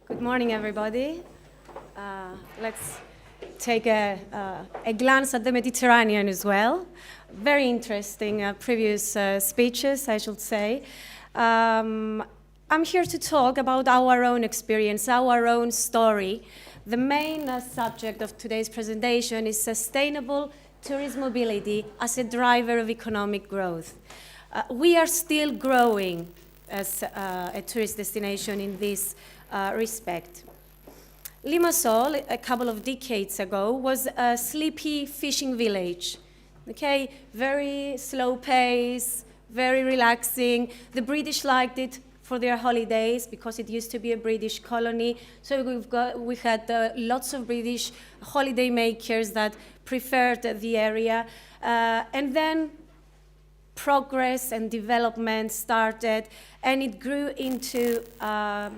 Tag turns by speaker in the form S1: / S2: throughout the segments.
S1: Good morning, everybody. Let's take a glance at the Mediterranean as well. Very interesting previous speeches, I should say. I'm here to talk about our own experience, our own story. The main subject of today's presentation is sustainable tourist mobility as a driver of economic growth. We are still growing as a tourist destination in this respect. Limassol, a couple of decades ago, was a sleepy fishing village. Okay, very slow pace, very relaxing. The British liked it for their holidays because it used to be a British colony. So we had lots of British holiday makers that preferred the area. And then progress and development started, and it grew into an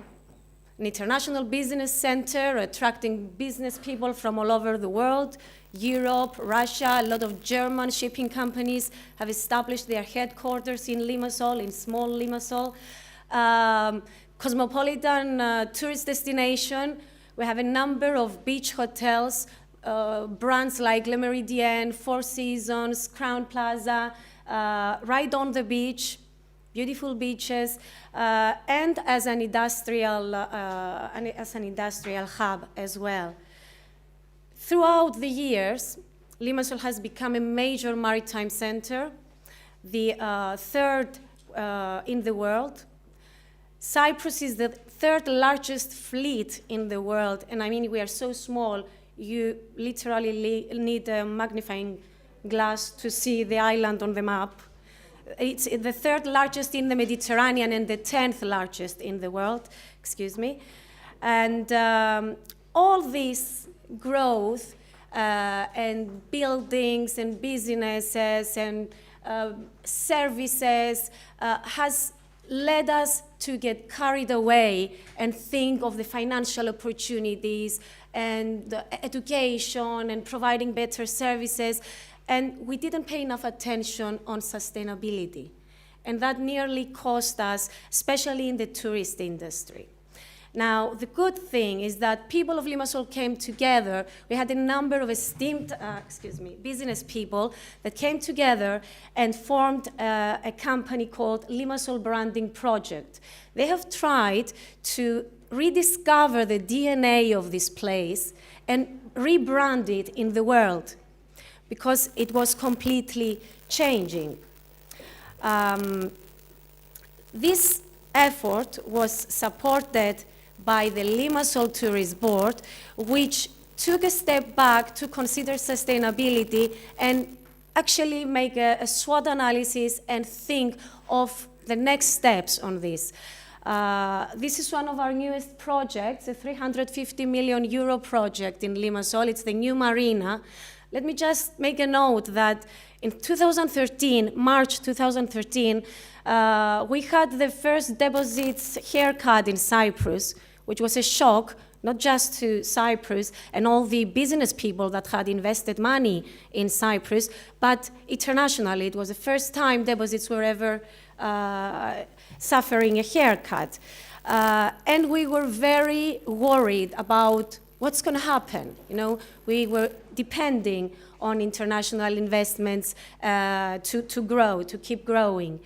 S1: international business center, attracting business people from all over the world. Europe, Russia, a lot of German shipping companies have established their headquarters in Limassol, in small Limassol. Cosmopolitan tourist destination. We have a number of beach hotels, brands like Le Méridien, Four Seasons, Crown Plaza, right on the beach, beautiful beaches, and as an industrial hub as well. Throughout the years, Limassol has become a major maritime center, the third in the world. Cyprus is the third largest fleet in the world, and I mean, we are so small, you literally need a magnifying glass to see the island on the map. It's the third largest in the Mediterranean and the 10th largest in the world, excuse me. And all this growth and buildings and businesses and services has led us to get carried away and think of the financial opportunities and education and providing better services. And we didn't pay enough attention on sustainability. And that nearly cost us, especially in the tourist industry. Now, the good thing is that people of Limassol came together. We had a number of esteemed business people that came together and formed a company called Limassol Branding Project. They have tried to rediscover the DNA of this place and rebrand it in the world, because it was completely changing. This effort was supported by the Limassol Tourist Board, which took a step back to consider sustainability and actually make a SWOT analysis and think of the next steps on this. This is one of our newest projects, a 350 million euro project in Limassol. It's the new marina. Let me just make a note that in 2013, March 2013, we had the first deposits haircut in Cyprus, which was a shock, not just to Cyprus and all the business people that had invested money in Cyprus, but internationally. It was the first time deposits were ever suffering a haircut. And we were very worried about what's going to happen. You know, we were depending on international investments to grow, to keep growing.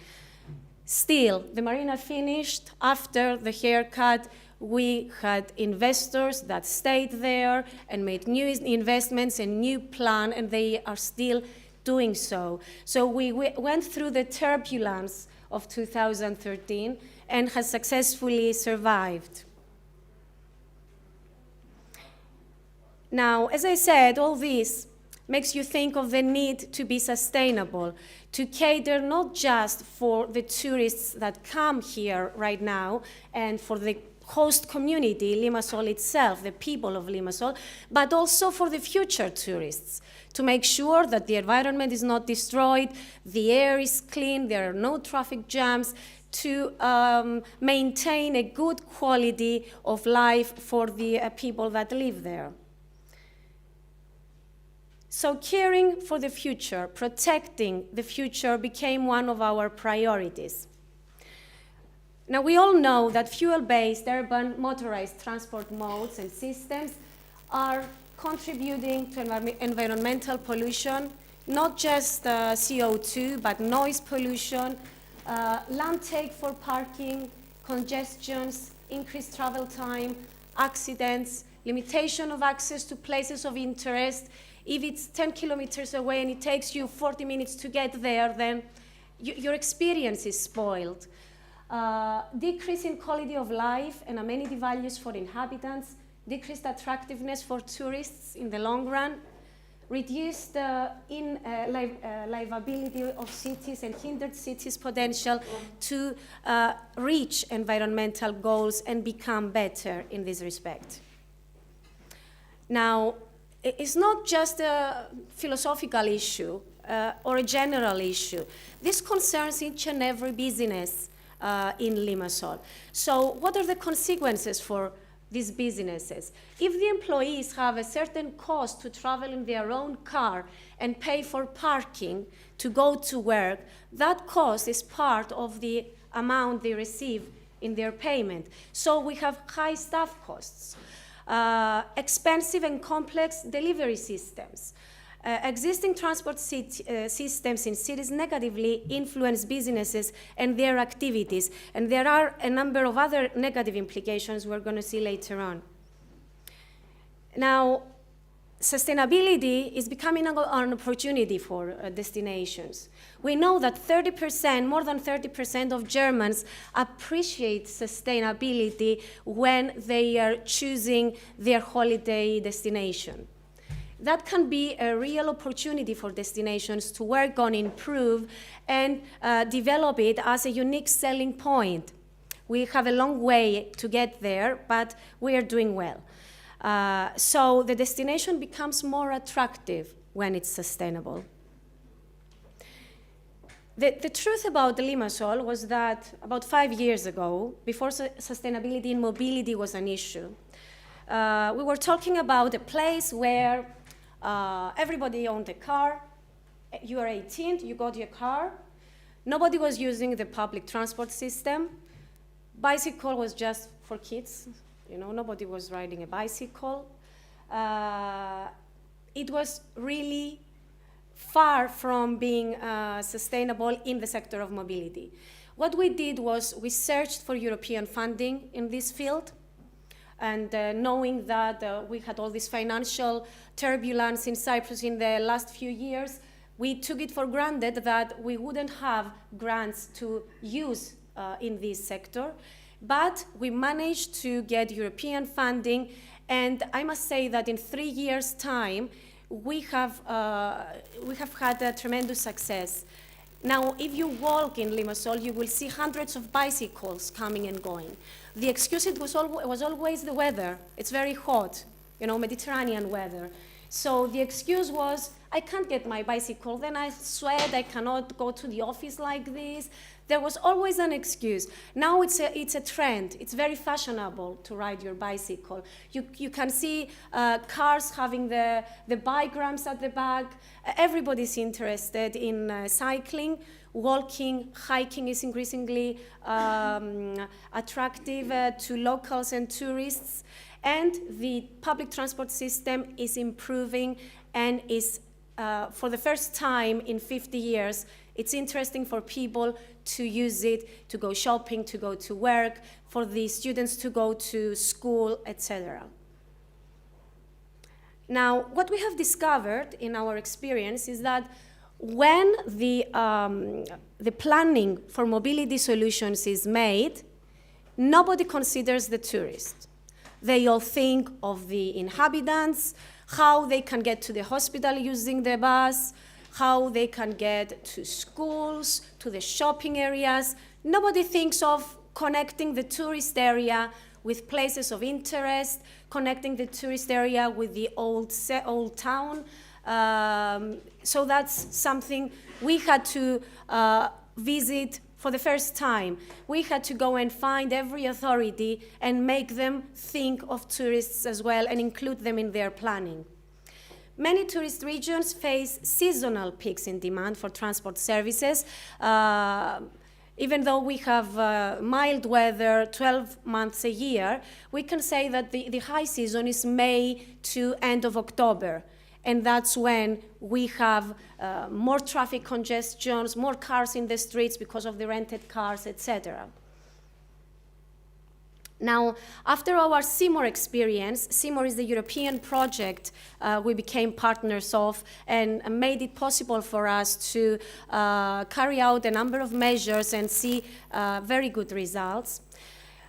S1: Still, the marina finished. After the haircut, we had investors that stayed there and made new investments and new plan, and they are still doing so. So we went through the turbulence of 2013 and has successfully survived. Now, as I said, all this makes you think of the need to be sustainable, to cater not just for the tourists that come here right now and for the host community, Limassol itself, the people of Limassol, but also for the future tourists, to make sure that the environment is not destroyed, the air is clean, there are no traffic jams, to maintain a good quality of life for the people that live there. So caring for the future, protecting the future became one of our priorities. Now, we all know that fuel-based urban motorized transport modes and systems are contributing to environmental pollution, not just CO2, but noise pollution, land take for parking, congestions, increased travel time, accidents, limitation of access to places of interest. If it's 10 kilometers away and it takes you 40 minutes to get there, then your experience is spoiled. Decrease in quality of life and amenity values for inhabitants, decreased attractiveness for tourists in the long run, reduced livability of cities and hindered cities' potential to reach environmental goals and become better in this respect. Now, it's not just a philosophical issue or a general issue. This concerns each and every business in Limassol. So what are the consequences for these businesses? If the employees have a certain cost to travel in their own car and pay for parking to go to work, that cost is part of the amount they receive in their payment. So we have high staff costs, expensive and complex delivery systems. Existing transport systems in cities negatively influence businesses and their activities, and there are a number of other negative implications we're going to see later on. Now, sustainability is becoming an opportunity for destinations. We know that 30%, more than 30% of Germans appreciate sustainability when they are choosing their holiday destination. That can be a real opportunity for destinations to work on, improve, and develop it as a unique selling point. We have a long way to get there, but we are doing well. So the destination becomes more attractive when it's sustainable. The truth about Limassol was that about 5 years ago, before sustainability in mobility was an issue, we were talking about a place where everybody owned a car. You are 18, you got your car. Nobody was using the public transport system. Bicycle was just for kids. You know, nobody was riding a bicycle. It was really far from being sustainable in the sector of mobility. What we did was we searched for European funding in this field. And knowing that we had all this financial turbulence in Cyprus in the last few years, we took it for granted that we wouldn't have grants to use in this sector. But we managed to get European funding, and I must say that in 3 years' time, we have had a tremendous success. Now, if you walk in Limassol, you will see hundreds of bicycles coming and going. The excuse was always the weather. It's very hot, you know, Mediterranean weather. So the excuse was, I can't get my bicycle, then I sweat, I cannot go to the office like this. There was always an excuse. Now it's a trend. It's very fashionable to ride your bicycle. You can see cars having the bike ramps at the back. Everybody's interested in cycling. Walking, hiking is increasingly attractive to locals and tourists. And the public transport system is improving and is, for the first time in 50 years, it's interesting for people to use it, to go shopping, to go to work, for the students to go to school, etc. Now, what we have discovered in our experience is that when the planning for mobility solutions is made, nobody considers the tourist. They all think of the inhabitants, how they can get to the hospital using the bus, how they can get to schools, to the shopping areas. Nobody thinks of connecting the tourist area with places of interest, connecting the tourist area with the old town. So that's something we had to visit for the first time. We had to go and find every authority and make them think of tourists as well and include them in their planning. Many tourist regions face seasonal peaks in demand for transport services. Even though we have mild weather 12 months a year, we can say that the high season is May to end of October. And that's when we have more traffic congestions, more cars in the streets because of the rented cars, etc. Now, after our Seymour experience, Seymour is the European project we became partners of and made it possible for us to carry out a number of measures and see very good results.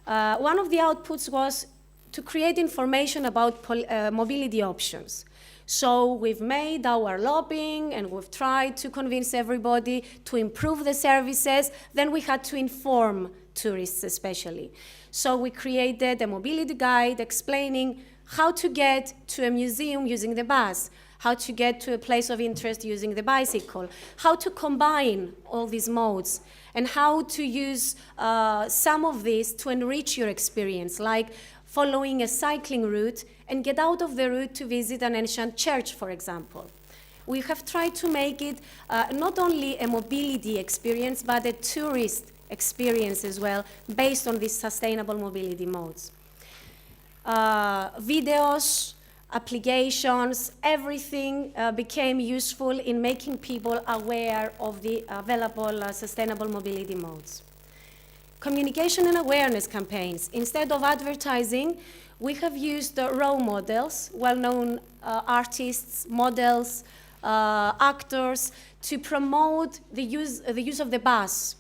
S1: One of the outputs was to create information about mobility options. So we've made our lobbying and we've tried to convince everybody to improve the services. Then we had to inform tourists especially. So we created a mobility guide explaining how to get to a museum using the bus, how to get to a place of interest using the bicycle, how to combine all these modes, and how to use some of these to enrich your experience, like following a cycling route and get out of the route to visit an ancient church, for example. We have tried to make it not only a mobility experience, but a tourist experience as well, based on these sustainable mobility modes. Videos, applications, everything became useful in making people aware of the available sustainable mobility modes. Communication and awareness campaigns. Instead of advertising, we have used role models, well-known artists, models, actors, to promote the use of the bus.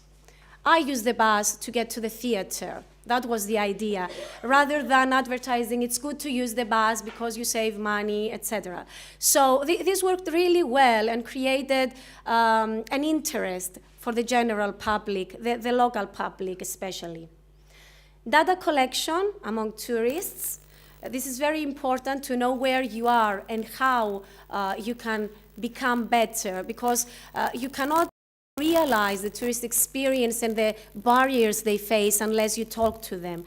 S1: I use the bus to get to the theater. That was the idea. Rather than advertising, it's good to use the bus because you save money, etc. So this worked really well and created an interest for the general public, the local public especially. Data collection among tourists. This is very important to know where you are and how you can become better, because you cannot realize the tourist experience and the barriers they face unless you talk to them.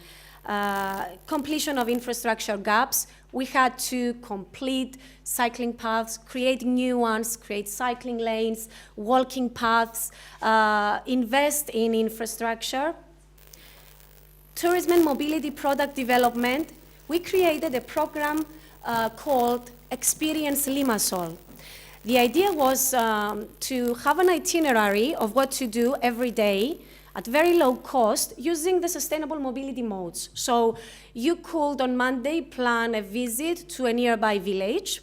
S1: Completion of infrastructure gaps. We had to complete cycling paths, create new ones, create cycling lanes, walking paths, invest in infrastructure. Tourism and mobility product development. We created a program called Experience Limassol. The idea was to have an itinerary of what to do every day at very low cost using the sustainable mobility modes. So you could on Monday plan a visit to a nearby village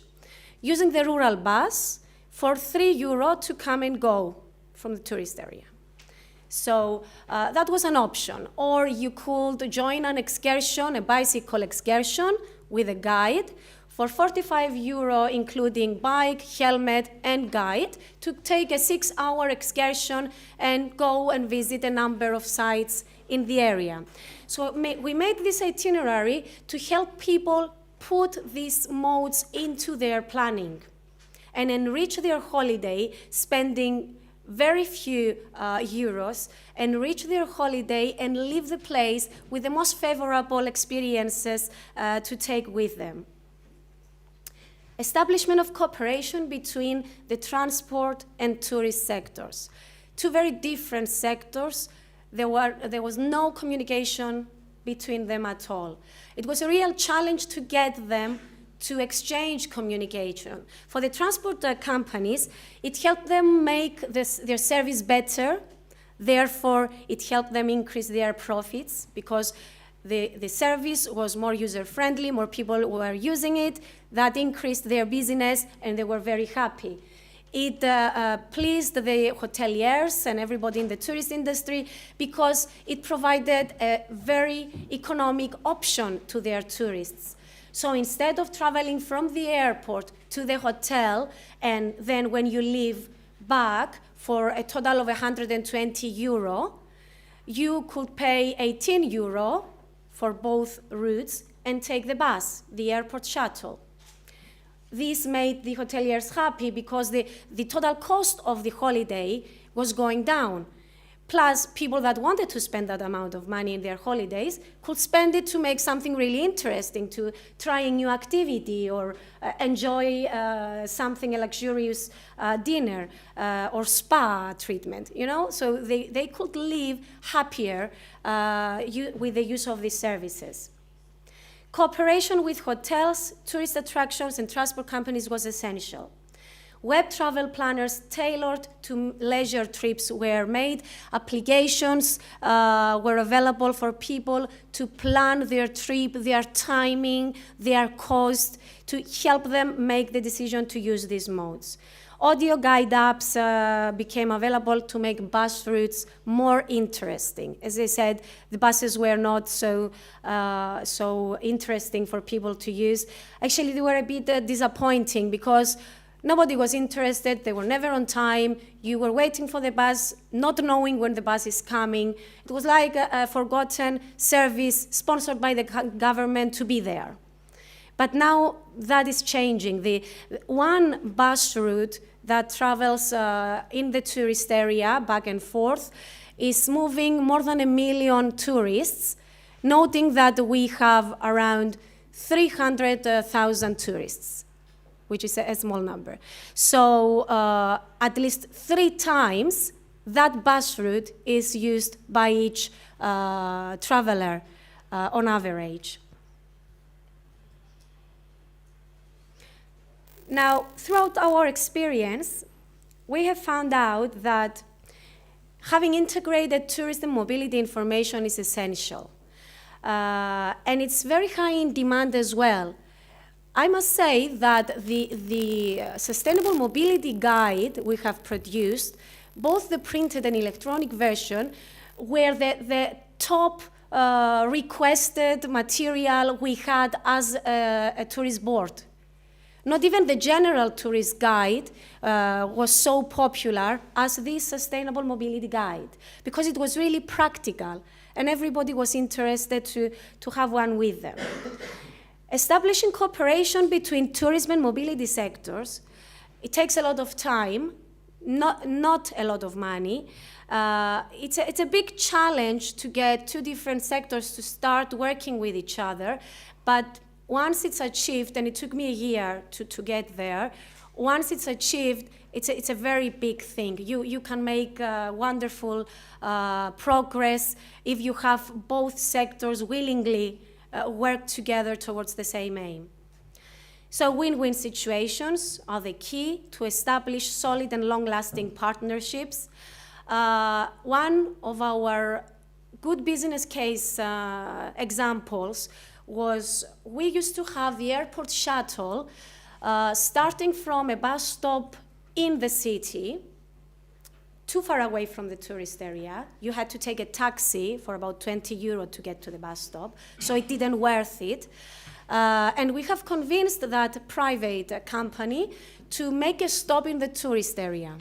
S1: using the rural bus for €3 to come and go from the tourist area. So that was an option. Or you could join an excursion, a bicycle excursion with a guide for €45, including bike, helmet, and guide, to take a 6-hour excursion and go and visit a number of sites in the area. So we made this itinerary to help people put these modes into their planning and enrich their holiday, spending very few euros, enrich their holiday and leave the place with the most favorable experiences to take with them. Establishment of cooperation between the transport and tourist sectors. Two very different sectors. There was no communication between them at all. It was a real challenge to get them to exchange communication. For the transport companies, it helped them make their service better. Therefore, it helped them increase their profits because the service was more user-friendly, more people were using it. That increased their business, and they were very happy. It pleased the hoteliers and everybody in the tourist industry because it provided a very economic option to their tourists. So instead of traveling from the airport to the hotel, and then when you leave back for a total of €120, you could pay €18 for both routes and take the bus, the airport shuttle. This made the hoteliers happy because the total cost of the holiday was going down. Plus, people that wanted to spend that amount of money in their holidays could spend it to make something really interesting, to try a new activity or enjoy something, a luxurious dinner or spa treatment, you know? So they could live happier with the use of these services. Cooperation with hotels, tourist attractions, and transport companies was essential. Web travel planners tailored to leisure trips were made. Applications were available for people to plan their trip, their timing, their cost, to help them make the decision to use these modes. Audio guide apps became available to make bus routes more interesting. As I said, the buses were not so interesting for people to use. Actually, they were a bit disappointing because nobody was interested, they were never on time, you were waiting for the bus, not knowing when the bus is coming. It was like a forgotten service sponsored by the government to be there. But now that is changing. The one bus route that travels in the tourist area back and forth is moving more than 1 million tourists, noting that we have around 300,000 tourists, which is a small number. So at least 3 times that bus route is used by each traveler on average. Now, throughout our experience, we have found out that having integrated tourism mobility information is essential. And it's very high in demand as well. I must say that the Sustainable Mobility Guide we have produced, both the printed and electronic version, were the top requested material we had as a tourist board. Not even the general tourist guide was so popular as this Sustainable Mobility Guide, because it was really practical, and everybody was interested to have one with them. Establishing cooperation between tourism and mobility sectors, it takes a lot of time, not a lot of money. It's a big challenge to get 2 different sectors to start working with each other, but once it's achieved, and it took me a year to get there, once it's achieved, it's a very big thing. You can make wonderful progress if you have both sectors willingly work together towards the same aim. So win-win situations are the key to establish solid and long-lasting partnerships. One of our good business case examples was we used to have the airport shuttle starting from a bus stop in the city, too far away from the tourist area. You had to take a taxi for about 20 euro to get to the bus stop, so it didn't worth it. And we have convinced that private company to make a stop in the tourist area.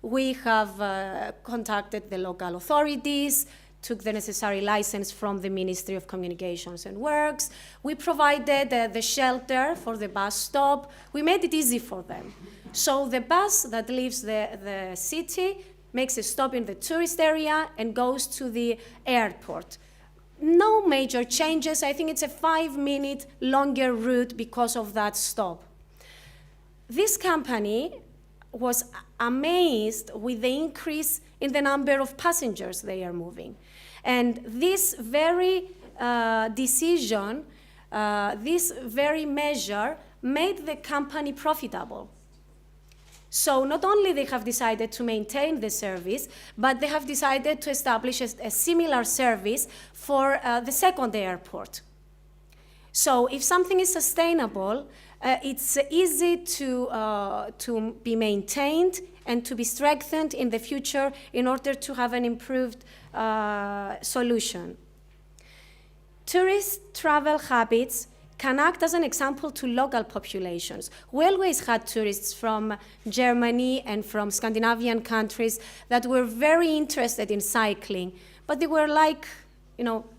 S1: We have contacted the local authorities, took the necessary license from the Ministry of Communications and Works. We provided the shelter for the bus stop. We made it easy for them. So the bus that leaves the city makes a stop in the tourist area and goes to the airport. No major changes. I think it's a 5-minute longer route because of that stop. This company was amazed with the increase in the number of passengers they are moving. And this very decision, this very measure made the company profitable. So not only they have decided to maintain the service, but they have decided to establish a similar service for the second airport. So if something is sustainable, it's easy to be maintained and to be strengthened in the future in order to have an improved solution. Tourist travel habits can act as an example to local populations. We always had tourists from Germany and from Scandinavian countries that were very interested in cycling, but they were like,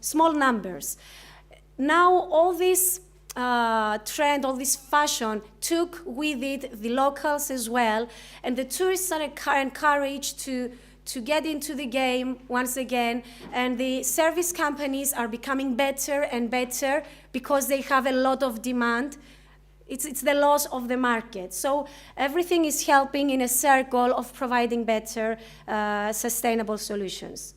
S1: small numbers. Now all this trend, all this fashion took with it the locals as well, and the tourists are encouraged to get into the game once again, and the service companies are becoming better and better because they have a lot of demand. It's the loss of the market. So everything is helping in a circle of providing better sustainable solutions.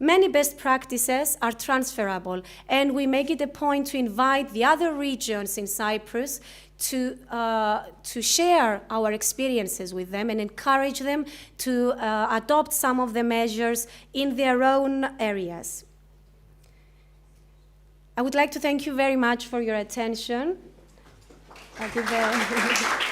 S1: Many best practices are transferable, and we make it a point to invite the other regions in Cyprus to share our experiences with them and encourage them to adopt some of the measures in their own areas. I would like to thank you very much for your attention. I'll give